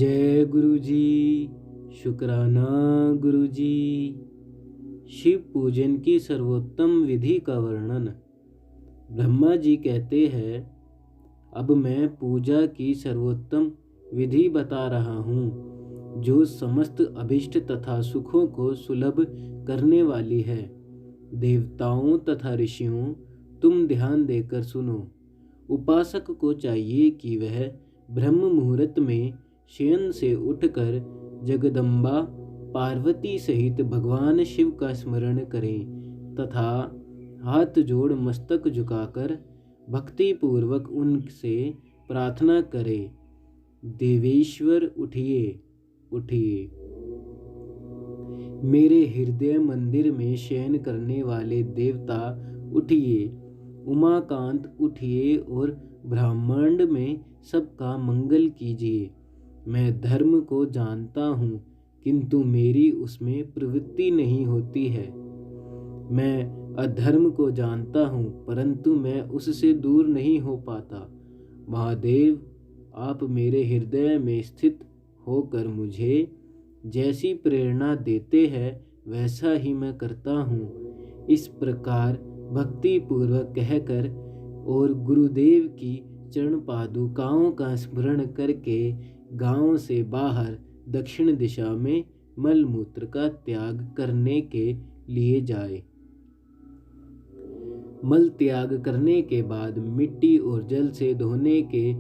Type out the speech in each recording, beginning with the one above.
जय गुरु जी। शुक्राना गुरु जी। शिव पूजन की सर्वोत्तम विधि का वर्णन। ब्रह्मा जी कहते हैं, अब मैं पूजा की सर्वोत्तम विधि बता रहा हूँ, जो समस्त अभिष्ट तथा सुखों को सुलभ करने वाली है। देवताओं तथा ऋषियों, तुम ध्यान देकर सुनो। उपासक को चाहिए कि वह ब्रह्म मुहूर्त में शयन से उठकर जगदम्बा पार्वती सहित भगवान शिव का स्मरण करें तथा हाथ जोड़ मस्तक झुकाकर भक्ति पूर्वक उनसे प्रार्थना करे, देवेश्वर उठिए उठिए। मेरे हृदय मंदिर में शयन करने वाले देवता उठिए। उमाकांत उठिए और ब्रह्मांड में सबका मंगल कीजिए। मैं धर्म को जानता हूँ, किंतु मेरी उसमें प्रवृत्ति नहीं होती है। मैं अधर्म को जानता हूँ, परंतु मैं उससे दूर नहीं हो पाता। महादेव, आप मेरे हृदय में स्थित होकर मुझे जैसी प्रेरणा देते हैं, वैसा ही मैं करता हूँ। इस प्रकार भक्ति पूर्वक कहकर और गुरुदेव की चरण पादुकाओं का स्मरण करके गांव से बाहर दक्षिण दिशा में मल मूत्र का त्याग करने के लिए जाए। मल त्याग करने के बाद मिट्टी और जल से धोने के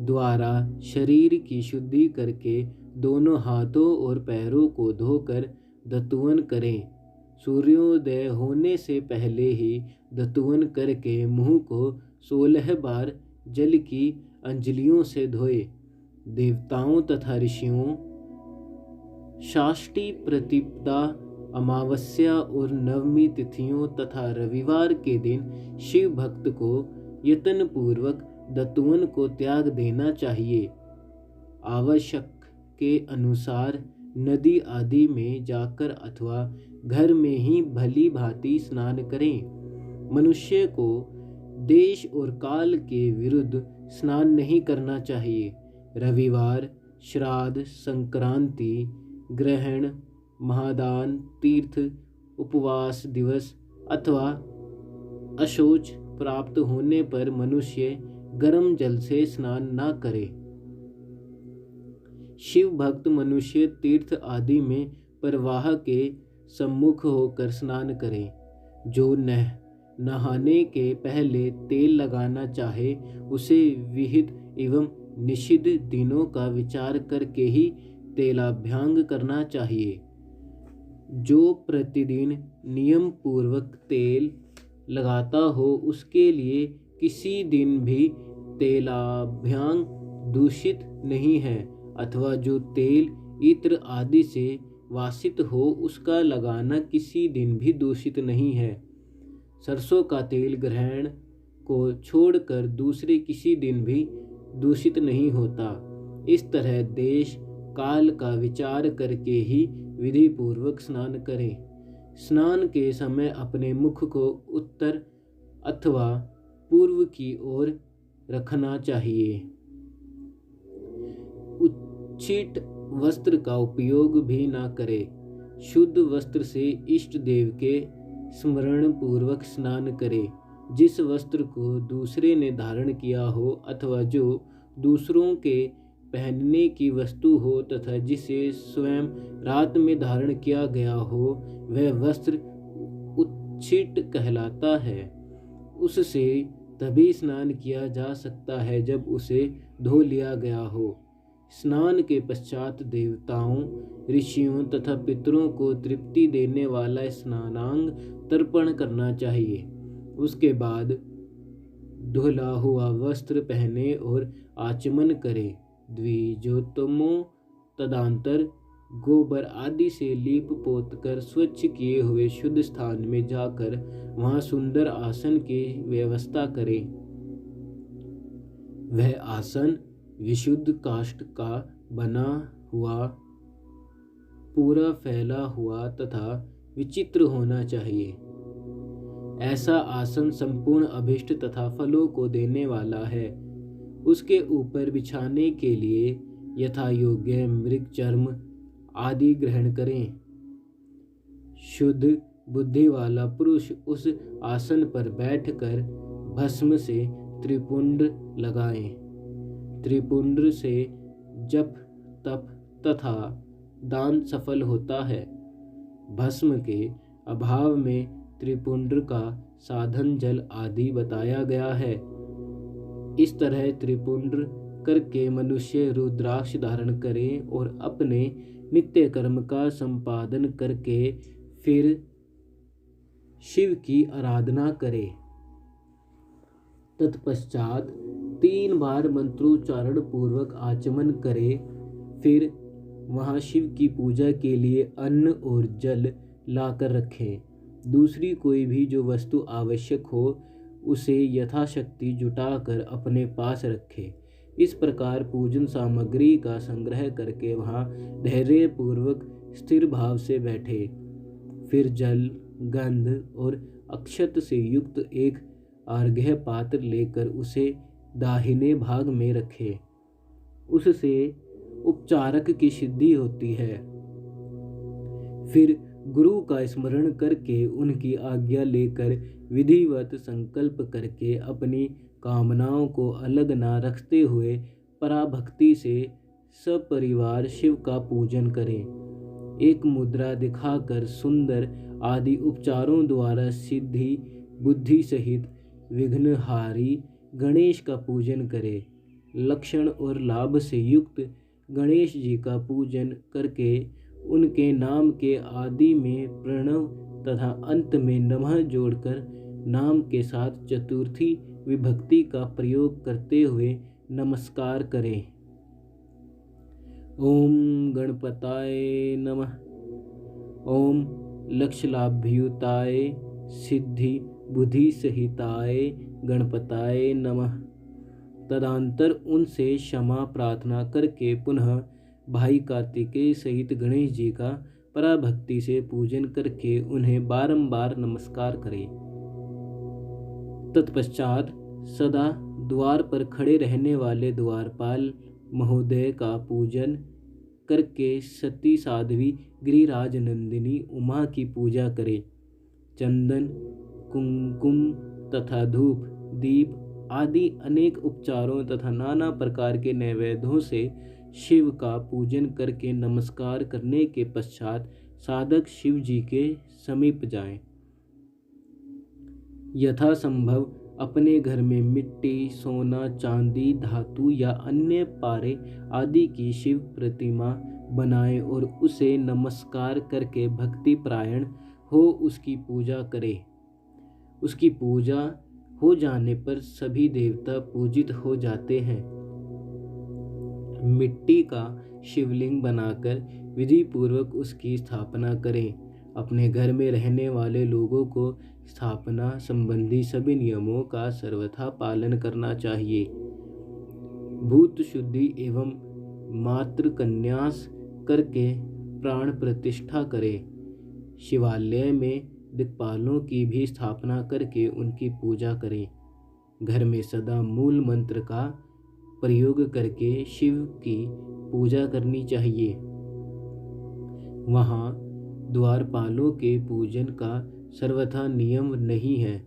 द्वारा शरीर की शुद्धि करके दोनों हाथों और पैरों को धोकर दतुवन करें। सूर्योदय होने से पहले ही दतुवन करके मुंह को 16 बार जल की अंजलियों से धोए। देवताओं तथा ऋषियों, षष्ठी प्रतिपदा, अमावस्या और नवमी तिथियों तथा रविवार के दिन शिव भक्त को यत्न पूर्वक दतुवन को त्याग देना चाहिए। आवश्यक के अनुसार नदी आदि में जाकर अथवा घर में ही भली भांति स्नान करें। मनुष्य को देश और काल के विरुद्ध स्नान नहीं करना चाहिए। रविवार, श्राद्ध, संक्रांति, ग्रहण, महादान, तीर्थ, उपवास दिवस अथवा अशौच प्राप्त होने पर मनुष्य गर्म जल से स्नान न करे। शिव भक्त मनुष्य तीर्थ आदि में प्रवाह के सम्मुख होकर स्नान करे। जो नहाने के पहले तेल लगाना चाहे, उसे विहित एवं निषिद्ध दिनों का विचार करके ही तेलाभ्यंग करना चाहिए। जो प्रतिदिन नियम पूर्वक तेल लगाता हो, उसके लिए किसी दिन भी तेलाभ्यंग दूषित नहीं है, अथवा जो तेल इत्र आदि से वासित हो, उसका लगाना किसी दिन भी दूषित नहीं है। सरसों का तेल ग्रहण को छोड़कर दूसरे किसी दिन भी दूषित नहीं होता। इस तरह देश काल का विचार करके ही विधि पूर्वक स्नान करें। स्नान के समय अपने मुख को उत्तर अथवा पूर्व की ओर रखना चाहिए। उच्छिट वस्त्र का उपयोग भी न करें। शुद्ध वस्त्र से इष्ट देव के स्मरण पूर्वक स्नान करें। जिस वस्त्र को दूसरे ने धारण किया हो अथवा जो दूसरों के पहनने की वस्तु हो तथा जिसे स्वयं रात में धारण किया गया हो, वह वस्त्र उच्छिट कहलाता है। उससे तभी स्नान किया जा सकता है जब उसे धो लिया गया हो। स्नान के पश्चात देवताओं, ऋषियों तथा पितरों को तृप्ति देने वाला स्नानांग तर्पण करना चाहिए। उसके बाद धुला हुआ वस्त्र पहने और आचमन करे। द्विजोतमो तदंतर गोबर आदि से लीप पोत कर स्वच्छ किए हुए शुद्ध स्थान में जाकर वहां सुंदर आसन की व्यवस्था करें। वह आसन विशुद्ध काष्ठ का बना हुआ, पूरा फैला हुआ तथा विचित्र होना चाहिए। ऐसा आसन संपूर्ण अभिष्ट तथा फलों को देने वाला है। उसके ऊपर बिछाने के लिए यथा योग्य मृग चर्म आदि ग्रहण करें। शुद्ध बुद्धि वाला पुरुष उस आसन पर बैठकर भस्म से त्रिपुंड लगाएं। त्रिपुंड से जप तप तथा दान सफल होता है। भस्म के अभाव में त्रिपुंड का साधन जल आदि बताया गया है। इस तरह त्रिपुंड करके मनुष्य रुद्राक्ष धारण करे और अपने नित्य कर्म का संपादन करके फिर शिव की आराधना करे। तत्पश्चात 3 बार मंत्रोच्चारण पूर्वक आचमन करे। फिर वहां शिव की पूजा के लिए अन्न और जल लाकर रखें। दूसरी कोई भी जो वस्तु आवश्यक हो उसे यथाशक्ति जुटाकर अपने पास रखे। इस प्रकार पूजन सामग्री का संग्रह करके वहां धैर्यपूर्वक स्थिर भाव से बैठे। फिर जल, गंध और अक्षत से युक्त एक अर्घ्य पात्र लेकर उसे दाहिने भाग में रखे। उससे उपचारक की सिद्धि होती है। फिर गुरु का स्मरण करके उनकी आज्ञा लेकर विधिवत संकल्प करके अपनी कामनाओं को अलग न रखते हुए पराभक्ति से सपरिवार शिव का पूजन करें। एक मुद्रा दिखाकर सुंदर आदि उपचारों द्वारा सिद्धि बुद्धि सहित विघ्नहारी गणेश का पूजन करें। लक्षण और लाभ से युक्त गणेश जी का पूजन करके उनके नाम के आदि में प्रणव तथा अंत में नमः जोड़कर नाम के साथ चतुर्थी विभक्ति का प्रयोग करते हुए नमस्कार करें। ओम गणपताय नमः। ओम लक्षलाभ्युताय सिद्धि बुद्धि सहिताय गणपताय नमः। तदंतर उनसे क्षमा प्रार्थना करके पुनः भाई कार्तिकेय सहित गणेश जी का पराभक्ति से पूजन करके उन्हें बारंबार नमस्कार करें। तत्पश्चात सदा द्वार पर खड़े रहने वाले द्वारपाल महोदय का पूजन करके सती साध्वी गिरिराज नंदिनी उमा की पूजा करें। चंदन, कुमकुम तथा धूप, दीप आदि अनेक उपचारों तथा नाना प्रकार के नैवेद्यों से शिव का पूजन करके नमस्कार करने के पश्चात साधक शिव जी के समीप जाएं। यथासंभव अपने घर में मिट्टी, सोना, चांदी, धातु या अन्य पारे आदि की शिव प्रतिमा बनाएं और उसे नमस्कार करके भक्ति परायण हो उसकी पूजा करें। उसकी पूजा हो जाने पर सभी देवता पूजित हो जाते हैं। मिट्टी का शिवलिंग बनाकर विधि पूर्वक उसकी स्थापना करें। अपने घर में रहने वाले लोगों को स्थापना संबंधी सभी नियमों का सर्वथा पालन करना चाहिए। भूत शुद्धि एवं मातृ कन्यास करके प्राण प्रतिष्ठा करें। शिवालय में दिक्पालों की भी स्थापना करके उनकी पूजा करें। घर में सदा मूल मंत्र का प्रयोग करके शिव की पूजा करनी चाहिए। वहाँ द्वारपालों के पूजन का सर्वथा नियम नहीं है।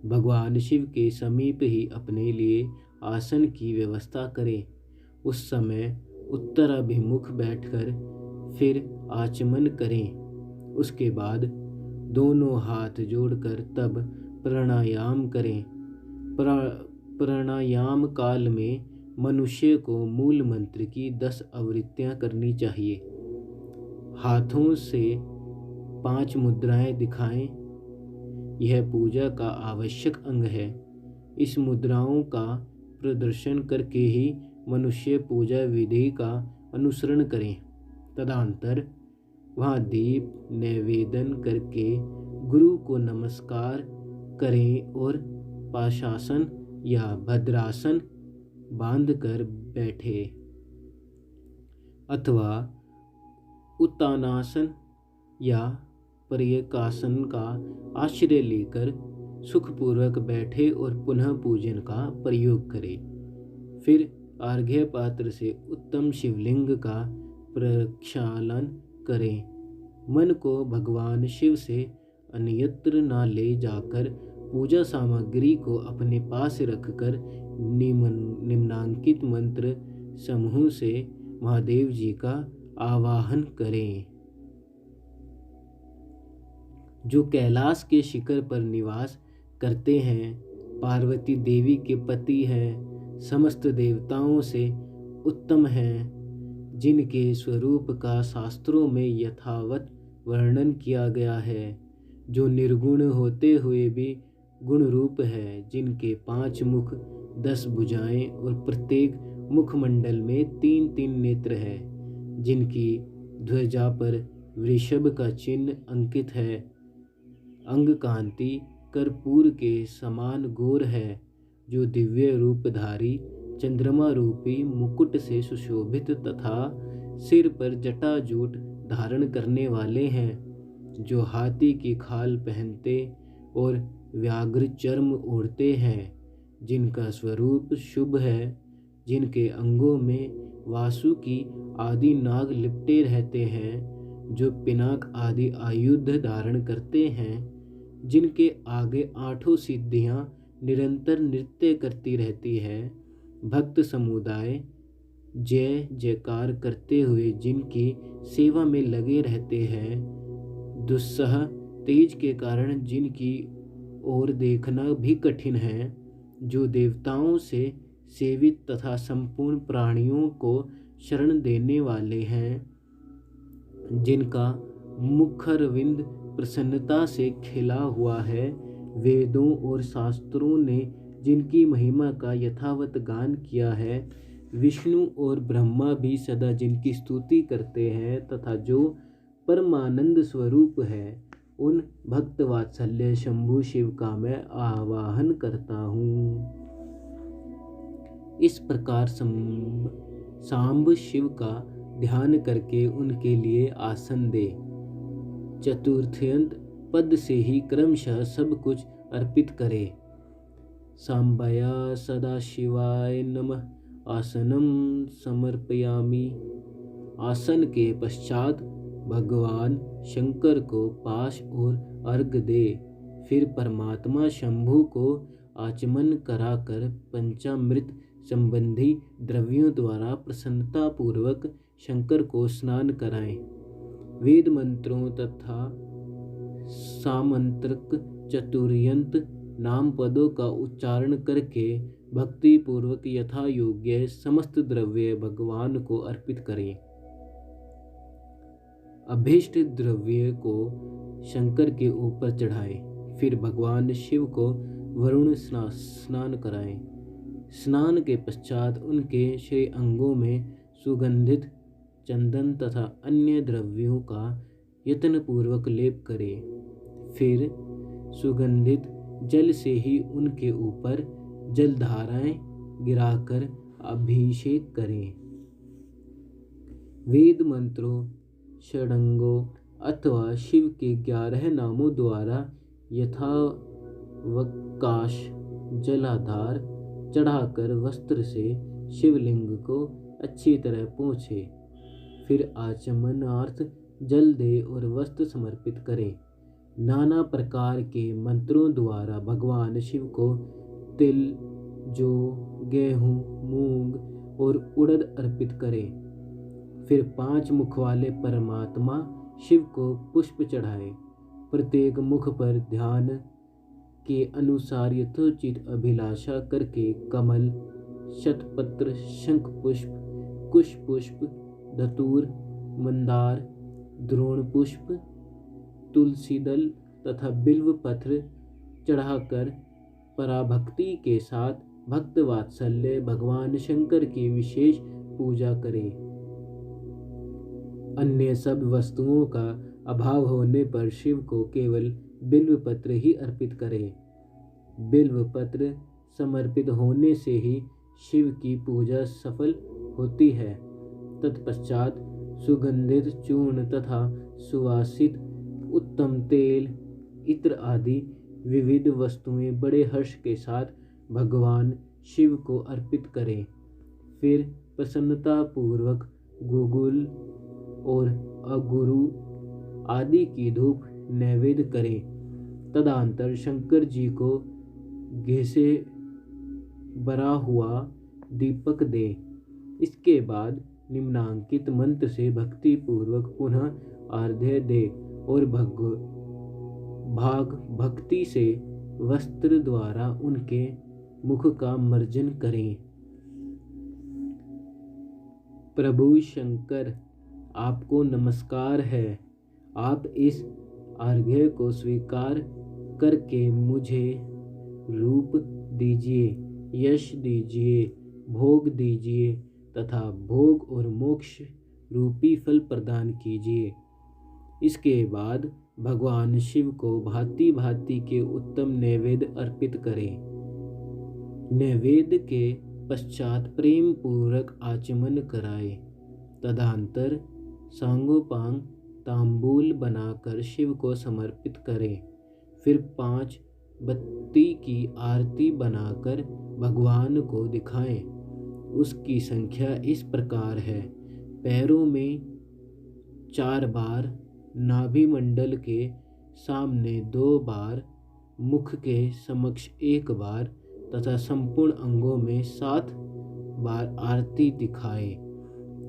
भगवान शिव के समीप ही अपने लिए आसन की व्यवस्था करें। उस समय उत्तराभिमुख बैठकर फिर आचमन करें। उसके बाद दोनों हाथ जोड़कर तब प्राणायाम करें। प्राणायाम काल में मनुष्य को मूल मंत्र की 10 आवृत्तियां करनी चाहिए। हाथों से 5 मुद्राएं दिखाएं। यह पूजा का आवश्यक अंग है। इस मुद्राओं का प्रदर्शन करके ही मनुष्य पूजा विधि का अनुसरण करें। तदंतर वहाँ दीप निवेदन करके गुरु को नमस्कार करें और पाशासन या भद्रासन बांधकर बैठे अथवा उत्तानासन या पर्यकासन का आश्रय लेकर सुखपूर्वक बैठे और पुनः पूजन का प्रयोग करें। फिर अर्घ्य पात्र से उत्तम शिवलिंग का प्रक्षालन करें। मन को भगवान शिव से अन्यत्र न ले जाकर पूजा सामग्री को अपने पास रखकर निम्नांकित मंत्र समूह से महादेव जी का आवाहन करें। जो कैलाश के शिखर पर निवास करते हैं, पार्वती देवी के पति हैं, समस्त देवताओं से उत्तम हैं, जिनके स्वरूप का शास्त्रों में यथावत वर्णन किया गया है, जो निर्गुण होते हुए भी गुण रूप है, जिनके 5 मुख 10 भुजाएं और प्रत्येक मुखमंडल में 3-3 नेत्र है, जिनकी ध्वजा पर वृषभ का चिन्ह अंकित है, अंग कांति कर्पूर के समान गोर है, जो दिव्य रूपधारी चंद्रमा रूपी मुकुट से सुशोभित तथा सिर पर जटाजूट धारण करने वाले हैं, जो हाथी की खाल पहनते और व्याघ्र चर्म ओढ़ते हैं, जिनका स्वरूप शुभ है, जिनके अंगों में वासुकी आदि नाग लिपटे रहते हैं, जो पिनाक आदि आयुध धारण करते हैं, जिनके आगे 8 सिद्धियां निरंतर नृत्य करती रहती है, भक्त समुदाय जय जयकार करते हुए जिनकी सेवा में लगे रहते हैं, दुस्सह तेज के कारण जिनकी ओर देखना भी कठिन है, जो देवताओं से सेवित तथा संपूर्ण प्राणियों को शरण देने वाले हैं, जिनका मुखरविंद प्रसन्नता से खिला हुआ है, वेदों और शास्त्रों ने जिनकी महिमा का यथावत गान किया है, विष्णु और ब्रह्मा भी सदा जिनकी स्तुति करते हैं, तथा जो परमानंद स्वरूप है, उन भक्त वात्सल्य शंभु शिव का मैं आवाहन करता हूँ। इस प्रकार सांब शिव का ध्यान करके उनके लिए आसन दे। चतुर्थ्यंत पद से ही क्रमशः सब कुछ अर्पित करे। सांबाया सदाशिवाय नमः आसनम समर्पयामि। आसन के पश्चात भगवान शंकर को पाश और अर्घ दे। फिर परमात्मा शंभु को आचमन कराकर पंचामृत संबंधी द्रव्यों द्वारा प्रसन्नता पूर्वक शंकर को स्नान कराएं। वेद मंत्रों तथा सामंत्रक चतुर्यंत नाम पदों का उच्चारण करके भक्ति पूर्वक यथा योग्य समस्त द्रव्य भगवान को अर्पित करें। अभीष्ट द्रव्य को शंकर के ऊपर चढ़ाएं। फिर भगवान शिव को वरुण स्नान कराएं। स्नान के पश्चात उनके श्री अंगों में सुगंधित चंदन तथा अन्य द्रव्यों का यत्नपूर्वक लेप करें। फिर सुगंधित जल से ही उनके ऊपर जलधाराएं गिराकर अभिषेक करें। वेद मंत्रों, षडंगों अथवा शिव के 11 नामों द्वारा यथावकाश जलाधार चढ़ाकर वस्त्र से शिवलिंग को अच्छी तरह पोंछे। फिर आचमनार्थ जल दे और वस्त्र समर्पित करें। नाना प्रकार के मंत्रों द्वारा भगवान शिव को तिल, जौ, गेहूं, मूंग और उड़द अर्पित करें। फिर 5 मुख वाले परमात्मा शिव को पुष्प चढ़ाए। प्रत्येक मुख पर ध्यान के अनुसार यथोचित अभिलाषा करके कमल, शतपत्र, शंख पुष्प, कुश पुष्प, धतूर, मंदार, द्रोण पुष्प, तुलसी दल तथा बिल्व पत्र चढ़ाकर पराभक्ति के साथ भक्त वात्सल्य भगवान शंकर की विशेष पूजा करें। अन्य सब वस्तुओं का अभाव होने पर शिव को केवल बिल्व पत्र ही अर्पित करें। बिल्व पत्र समर्पित होने से ही शिव की पूजा सफल होती है। तत्पश्चात सुगंधित चूर्ण तथा सुवासित उत्तम तेल, इत्र आदि विविध वस्तुएं बड़े हर्ष के साथ भगवान शिव को अर्पित करें। फिर प्रसन्नतापूर्वक गुगुल और अगुरु आदि की धूप नैवेद्य करें। तदनंतर शंकर जी को घी से भरा हुआ दीपक दे। इसके बाद निम्नांकित मंत्र से भक्ति पूर्वक पुनः आर्घ्य दे और भाग भक्ति से वस्त्र द्वारा उनके मुख का मर्जन करें। प्रभु शंकर, आपको नमस्कार है। आप इस अर्घ्य को स्वीकार करके मुझे रूप दीजिए, यश दीजिए, भोग दीजिए तथा भोग और मोक्ष रूपी फल प्रदान कीजिए। इसके बाद भगवान शिव को भांति भांति के उत्तम नैवेद्य अर्पित करें। नैवेद्य के पश्चात प्रेम पूर्वक आचमन कराए। तदनंतर सांगोपांग तांबूल बनाकर शिव को समर्पित करें। फिर 5 बत्ती की आरती बनाकर भगवान को दिखाएं। उसकी संख्या इस प्रकार है: पैरों में 4 बार, नाभि मंडल के सामने 2 बार, मुख के समक्ष 1 बार तथा संपूर्ण अंगों में 7 बार आरती दिखाए।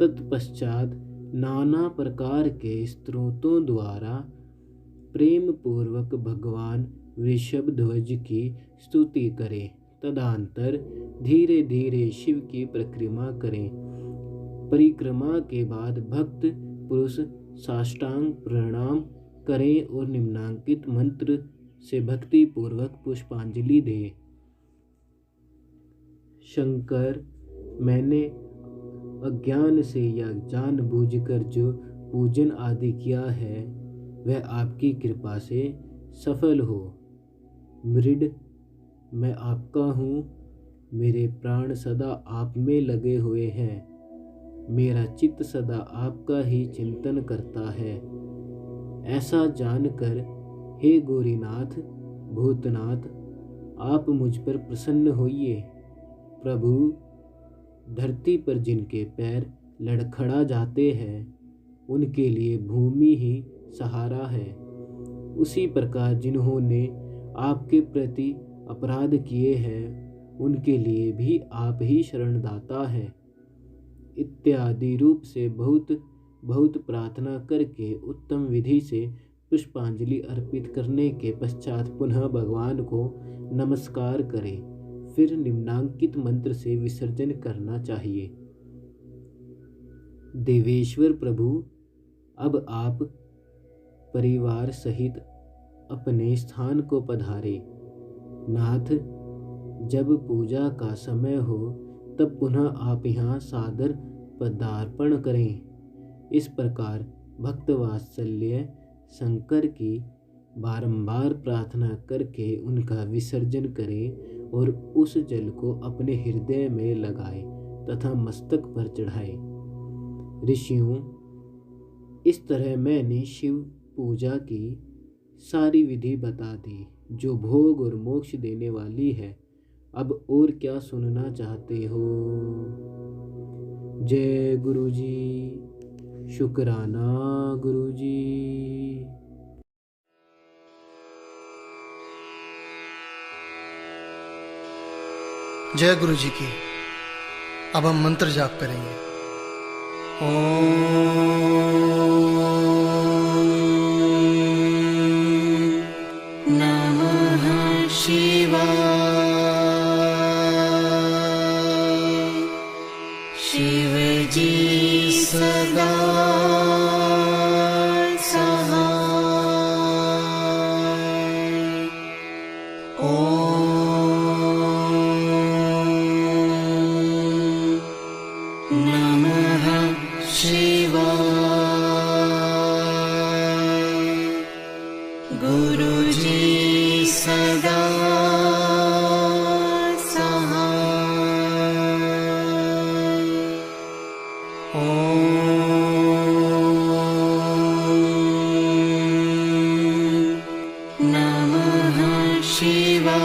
तत्पश्चात नाना प्रकार के स्तोत्रों द्वारा प्रेम पूर्वक भगवान वृषभध्वज की स्तुति करें। तदनंतर धीरे धीरे शिव की परिक्रमा करें। परिक्रमा के बाद भक्त पुरुष साष्टांग प्रणाम करें और निम्नांकित मंत्र से भक्ति पूर्वक पुष्पांजलि दें। शंकर, मैंने अज्ञान से या जानबूझकर जो पूजन आदि किया है वह आपकी कृपा से सफल हो। मृड, मैं आपका हूँ। मेरे प्राण सदा आप में लगे हुए हैं। मेरा चित्त सदा आपका ही चिंतन करता है। ऐसा जानकर हे गौरीनाथ, भूतनाथ, आप मुझ पर प्रसन्न होइए। प्रभु, धरती पर जिनके पैर लड़खड़ा जाते हैं उनके लिए भूमि ही सहारा है। उसी प्रकार जिन्होंने आपके प्रति अपराध किए हैं उनके लिए भी आप ही शरणदाता है। इत्यादि रूप से बहुत बहुत प्रार्थना करके उत्तम विधि से पुष्पांजलि अर्पित करने के पश्चात पुनः भगवान को नमस्कार करें। फिर निम्नांकित मंत्र से विसर्जन करना चाहिए। देवेश्वर प्रभु, अब आप परिवार सहित अपने स्थान को पधारे। नाथ, जब पूजा का समय हो तब पुनः आप यहाँ सादर पदार्पण करें। इस प्रकार भक्तवात्सल्य शंकर की बारंबार प्रार्थना करके उनका विसर्जन करें और उस जल को अपने हृदय में लगाए तथा मस्तक पर चढ़ाए। ऋषियों, इस तरह मैंने शिव पूजा की सारी विधि बता दी जो भोग और मोक्ष देने वाली है। अब और क्या सुनना चाहते हो? जय गुरुजी। शुक्राना गुरुजी। जय गुरु जी की। अब हम मंत्र जाप करेंगे। नमः शिवाय। शिव जी सदा शिवाय।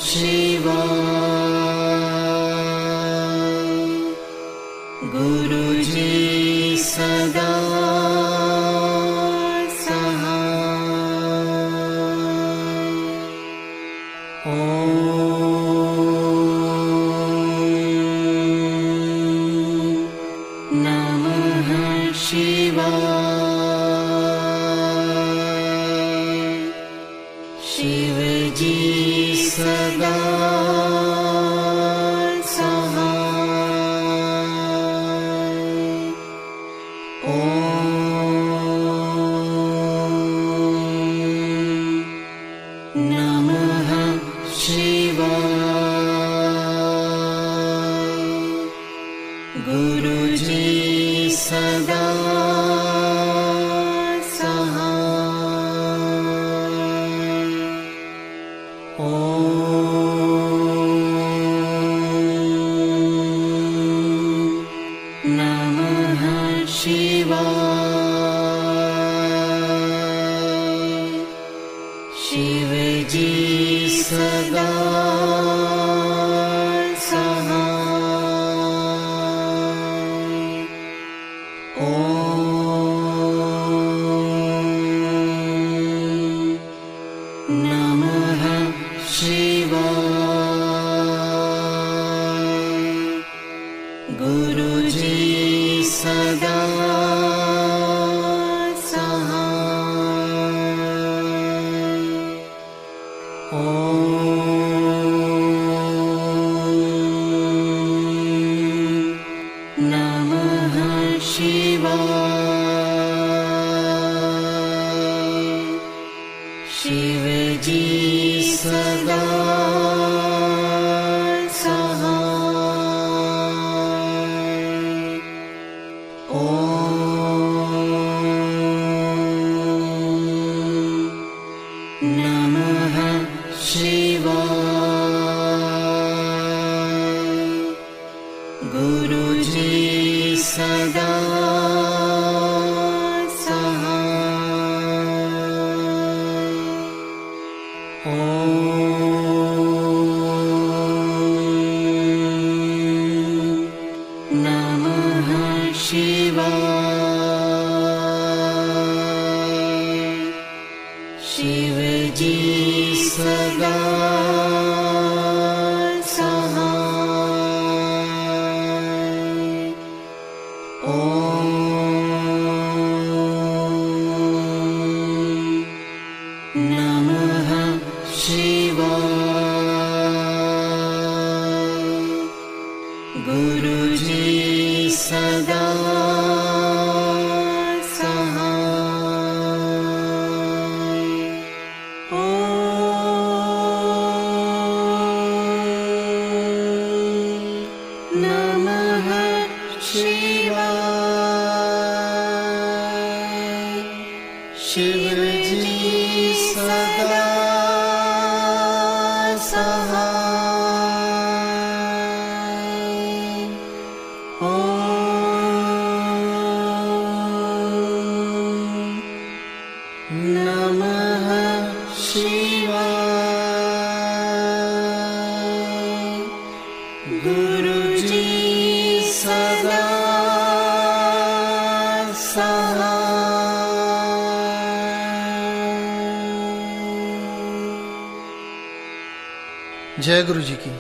शिवाय। गुरुजी सदा सहाय। ओम नमः शिवाय। शिवजी सदा सहाय। ओम नमः शिवाय। गुरुजी सदा सहाय। ओम नमः शिवाय। शिवजी सदा सहाय। ओम नमः शिवाय। गुरुजी सदा सहाय। ओम नमः शिवाय। शिवजी सदा सहाय। ओम नमः शिवाय। गुरुजी सदा सहाय। ओम नमः शिवाय। शिवजी सदा सहाय। ओम नमः शिवाय। गुरुजी सदा सहाय। ओम नमः शिवाय। शिवजी सदा सहाय। ओम नमः शिवाय। गुरुजी सदा सहाय। जय गुरु जी की।